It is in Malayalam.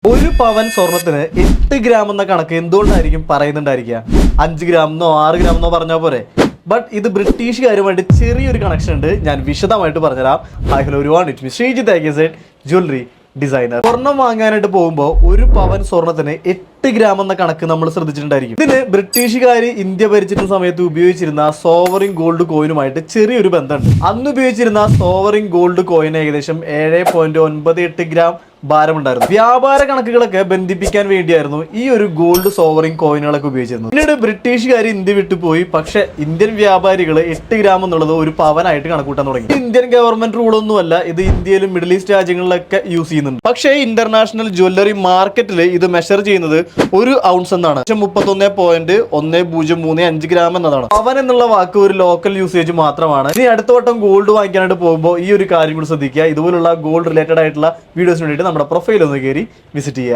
ഒരു പവൻ സ്വർണത്തിന് 8 ഗ്രാം എന്ന കണക്ക് എന്തുകൊണ്ടായിരിക്കും പറയുന്നുണ്ടായിരിക്കുക? 5 ഗ്രാം എന്നോ 6 ഗ്രാം എന്നോ പറഞ്ഞാൽ പോരെ. ബട്ട് ഇത് ബ്രിട്ടീഷുകാരുമായിട്ട് ചെറിയൊരു കണക്ഷൻ ഉണ്ട്. ഞാൻ വിശദമായിട്ട് പറഞ്ഞുതരാം. ഹായ് ഹലോ ഒരുപാട് ഇറ്റ് മീ ശ്രീജിത്ത് ആഗേസൈഡ് ജ്വല്ലറി ഡിസൈനർ. സ്വർണം വാങ്ങാനായിട്ട് പോകുമ്പോൾ ഒരു പവൻ സ്വർണത്തിന് 8 ഗ്രാം എന്ന കണക്ക് നമ്മൾ ശ്രദ്ധിച്ചിട്ടുണ്ടായിരിക്കും. ഇതിന് ബ്രിട്ടീഷുകാർ ഇന്ത്യ ഭരിച്ചിരുന്ന സമയത്ത് ഉപയോഗിച്ചിരുന്ന സോവറിംഗ് ഗോൾഡ് കോയിനുമായിട്ട് ചെറിയൊരു ബന്ധമുണ്ട്. അന്ന് ഉപയോഗിച്ചിരുന്ന സോവറിംഗ് ഗോൾഡ് കോയിൻ ഏകദേശം 7.98 ഗ്രാം ഭാരമുണ്ടായിരുന്നു. വ്യാപാര കണക്കുകളൊക്കെ ബന്ധിപ്പിക്കാൻ വേണ്ടിയായിരുന്നു ഈ ഒരു ഗോൾഡ് സോവറിംഗ് കോയിനുകളൊക്കെ ഉപയോഗിച്ചിരുന്നത്. പിന്നീട് ബ്രിട്ടീഷുകാർ ഇന്ത്യ വിട്ടുപോയി. പക്ഷെ ഇന്ത്യൻ വ്യാപാരികൾ 8 ഗ്രാം എന്നുള്ളത് ഒരു പവനായിട്ട് കണക്കൂട്ടാൻ തുടങ്ങി. ഇന്ത്യൻ ഗവൺമെന്റ് റൂളൊന്നുമല്ല, ഇത് ഇന്ത്യയിലും മിഡിൽ ഈസ്റ്റ് രാജ്യങ്ങളിലൊക്കെ യൂസ് ചെയ്യുന്നുണ്ട്. പക്ഷേ ഇന്റർനാഷണൽ ജ്വല്ലറി മാർക്കറ്റിൽ ഇത് മെഷർ ചെയ്യുന്നത് 1 ഔൺസ് എന്നാണ്. 31.1035 ഗ്രാം എന്നതാണ്. പവൻ എന്നുള്ള വാക്ക് ഒരു ലോക്കൽ യൂസേജ് മാത്രമാണ്. ഇനി അടുത്ത വട്ടം ഗോൾഡ് വാങ്ങിക്കാനായിട്ട് പോകുമ്പോൾ ഈ ഒരു കാര്യം കൂടി ശ്രദ്ധിക്കുക. ഇതുപോലുള്ള ഗോൾഡ് റിലേറ്റഡ് ആയിട്ടുള്ള വീഡിയോസിന് വേണ്ടിയിട്ട് നമ്മുടെ പ്രൊഫൈൽ ഒന്ന് കയറി വിസിറ്റ് ചെയ്യുക.